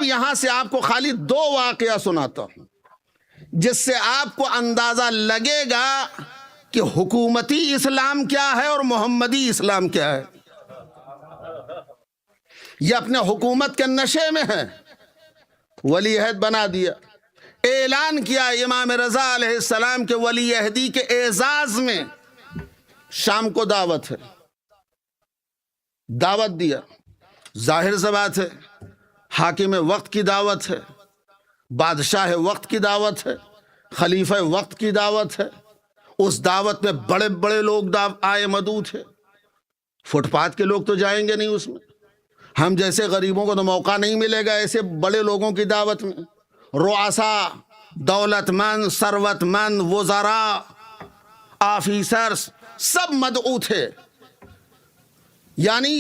اب یہاں سے آپ کو خالی 2 واقعہ سناتا ہوں جس سے آپ کو اندازہ لگے گا کہ حکومتی اسلام کیا ہے اور محمدی اسلام کیا ہے۔ یہ اپنے حکومت کے نشے میں ہے، ولی عہد بنا دیا، اعلان کیا امام رضا علیہ السلام کے ولی عہدی کے اعزاز میں شام کو دعوت ہے، دعوت دیا، ظاہر سی بات ہے حاکم وقت کی دعوت ہے، بادشاہ وقت کی دعوت ہے، خلیفہ وقت کی دعوت ہے۔ اس دعوت میں بڑے بڑے لوگ آئے مدعو تھے، فٹ پاتھ کے لوگ تو جائیں گے نہیں اس میں، ہم جیسے غریبوں کو تو موقع نہیں ملے گا ایسے بڑے لوگوں کی دعوت میں۔ رؤساء، دولت مند، ثروت مند، وزراء، آفیسرز سب مدعو تھے، یعنی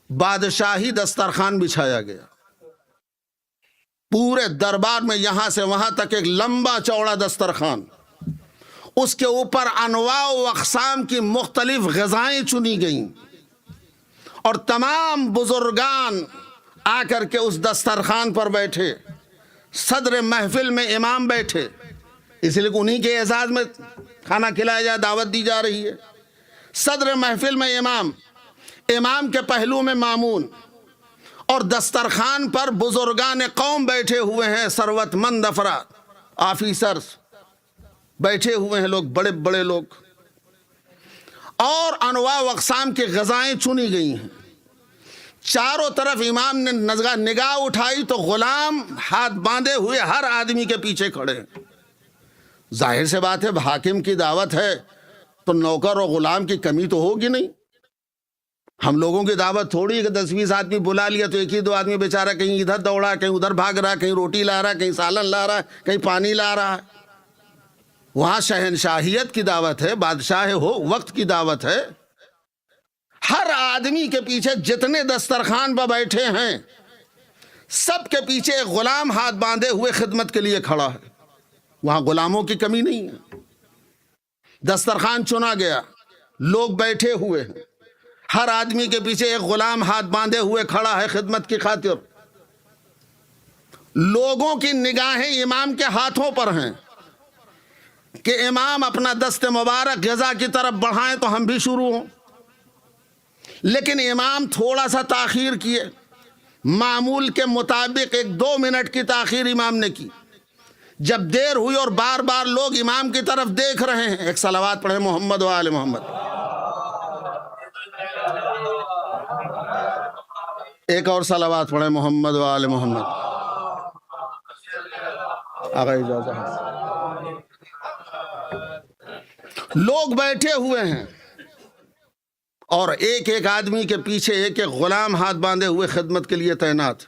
بادشاہی دسترخوان بچھایا گیا پورے دربار میں، یہاں سے وہاں تک ایک لمبا چوڑا دسترخوان، اس کے اوپر انواع و اقسام کی مختلف غذائیں چنی گئیں، اور تمام بزرگان آ کر کے اس دسترخوان پر بیٹھے، صدر محفل میں امام بیٹھے، اس لیے کہ انہی کے اعزاز میں کھانا کھلایا جائے، دعوت دی جا رہی ہے۔ صدر محفل میں امام کے پہلو میں مامون، اور دسترخوان پر بزرگان قوم بیٹھے ہوئے ہیں، ثروت مند افراد، آفیسرز بیٹھے ہوئے ہیں، لوگ بڑے بڑے لوگ، اور انواع و اقسام کی غذائیں چنی گئی ہیں۔ چاروں طرف امام نے نگاہ اٹھائی تو غلام ہاتھ باندھے ہوئے ہر آدمی کے پیچھے کھڑے ہیں۔ ظاہر سے بات ہے حاکم کی دعوت ہے تو نوکر اور غلام کی کمی تو ہوگی نہیں۔ ہم لوگوں کی دعوت تھوڑی ہے کہ 10-20 آدمی بلا لیا تو 1-2 آدمی بیچارہ کہیں ادھر دوڑا، کہیں ادھر بھاگ رہا، کہیں روٹی لا رہا، کہیں سالن لا رہا، کہیں پانی لا رہا ہے۔ وہاں شہنشاہیت کی دعوت ہے، بادشاہ ہو وقت کی دعوت ہے۔ ہر آدمی کے پیچھے جتنے دسترخوان پر بیٹھے ہیں سب کے پیچھے ایک غلام ہاتھ باندھے ہوئے خدمت کے لیے کھڑا ہے۔ وہاں غلاموں کی کمی نہیں ہے۔ دسترخوان چنا گیا، لوگ بیٹھے ہوئے ہیں، ہر آدمی کے پیچھے ایک غلام ہاتھ باندھے ہوئے کھڑا ہے خدمت کی خاطر۔ لوگوں کی نگاہیں امام کے ہاتھوں پر ہیں کہ امام اپنا دست مبارک غذا کی طرف بڑھائیں تو ہم بھی شروع ہوں، لیکن امام تھوڑا سا تاخیر کیے، معمول کے مطابق 1-2 منٹ کی تاخیر امام نے کی۔ جب دیر ہوئی اور بار بار لوگ امام کی طرف دیکھ رہے ہیں، ایک صلوات پڑھے محمد و آل محمد، ایک اور صلوات پڑھے محمد و آل محمد۔ آقا اجازت ہے، لوگ بیٹھے ہوئے ہیں اور ایک ایک آدمی کے پیچھے ایک ایک غلام ہاتھ باندھے ہوئے خدمت کے لیے تعینات۔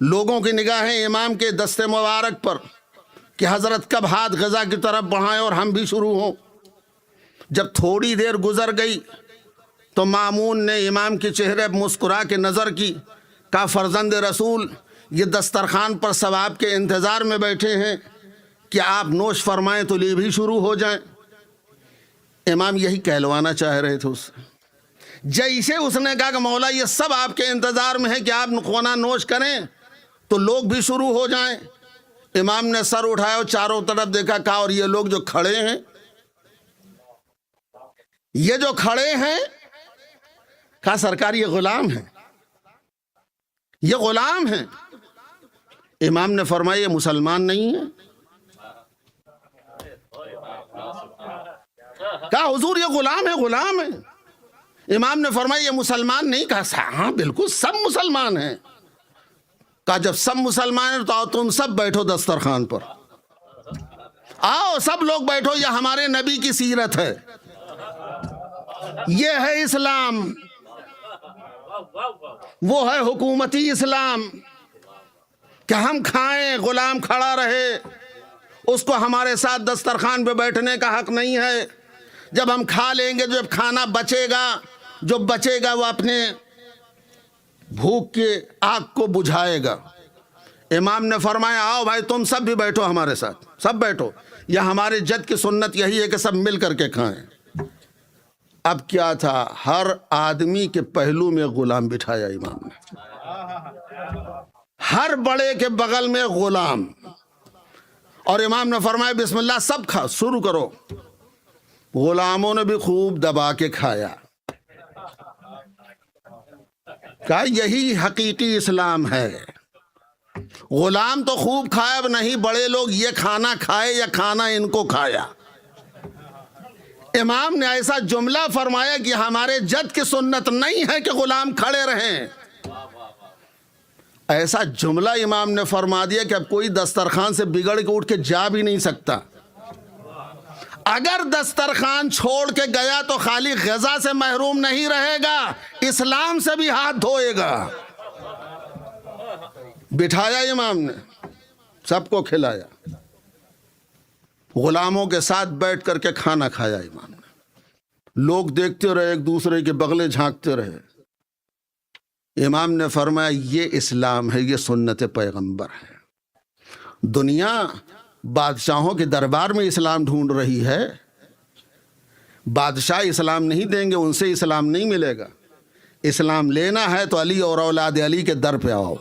لوگوں کی نگاہیں امام کے دست مبارک پر کہ حضرت کب ہاتھ غذا کی طرف بڑھائیں اور ہم بھی شروع ہوں۔ جب تھوڑی دیر گزر گئی تو مامون نے امام کے چہرے پر مسکرا کے نظر کی، کہا فرزند رسول یہ دسترخوان پر ثواب کے انتظار میں بیٹھے ہیں کہ آپ نوش فرمائیں تو یہ بھی شروع ہو جائیں۔ امام یہی کہلوانا چاہ رہے تھے اس سے۔ جیسے اس نے کہا کہ مولا یہ سب آپ کے انتظار میں ہے کہ آپ کھانا نوش کریں تو لوگ بھی شروع ہو جائیں، امام نے سر اٹھایا اور چاروں طرف دیکھا، کہا اور یہ لوگ جو کھڑے ہیں، یہ جو کھڑے ہیں، کہا سرکار یہ غلام ہیں، یہ غلام ہیں۔ امام نے فرمایا یہ مسلمان نہیں ہیں۔ کہا حضور یہ غلام ہے، غلام ہے۔ امام نے فرمایا یہ مسلمان نہیں۔ کہا ہاں بالکل سب مسلمان ہیں۔ کہا جب سب مسلمان ہیں تو آؤ تم سب بیٹھو دسترخوان پر، آؤ سب لوگ بیٹھو، یہ ہمارے نبی کی سیرت ہے، یہ ہے اسلام، وہ ہے حکومتی اسلام کہ ہم کھائیں غلام کھڑا رہے، اس کو ہمارے ساتھ دسترخوان پہ بیٹھنے کا حق نہیں ہے۔ جب ہم کھا لیں گے، جب کھانا بچے گا، جو بچے گا وہ اپنے بھوک کے آگ کو بجھائے گا۔ امام نے فرمایا آؤ بھائی تم سب بھی بیٹھو ہمارے ساتھ، سب بیٹھو، یہ ہمارے جد کی سنت یہی ہے کہ سب مل کر کے کھائیں۔ اب کیا تھا، ہر آدمی کے پہلو میں غلام بٹھایا امام نے۔ ہر بڑے کے بغل میں غلام. اور امام نے فرمایا بسم اللہ سب کھا شروع کرو. غلاموں نے بھی خوب دبا کے کھایا. کہا یہی حقیقی اسلام ہے. غلام تو خوب کھایا، اب نہیں بڑے لوگ یہ کھانا کھائے یا کھانا ان کو کھایا. امام نے ایسا جملہ فرمایا کہ ہمارے جد کی سنت نہیں ہے کہ غلام کھڑے رہیں. ایسا جملہ امام نے فرما دیا کہ اب کوئی دسترخوان سے بگڑ کے اٹھ کے جا بھی نہیں سکتا. اگر دسترخوان چھوڑ کے گیا تو خالی غذا سے محروم نہیں رہے گا، اسلام سے بھی ہاتھ دھوئے گا. بٹھایا امام نے، سب کو کھلایا، غلاموں کے ساتھ بیٹھ کر کے کھانا کھایا امام نے. لوگ دیکھتے رہے، ایک دوسرے کے بغلے جھانکتے رہے. امام نے فرمایا یہ اسلام ہے، یہ سنت پیغمبر ہے. دنیا بادشاہوں کے دربار میں اسلام ڈھونڈ رہی ہے. بادشاہ اسلام نہیں دیں گے، ان سے اسلام نہیں ملے گا. اسلام لینا ہے تو علی اور اولاد علی کے در پہ آؤ.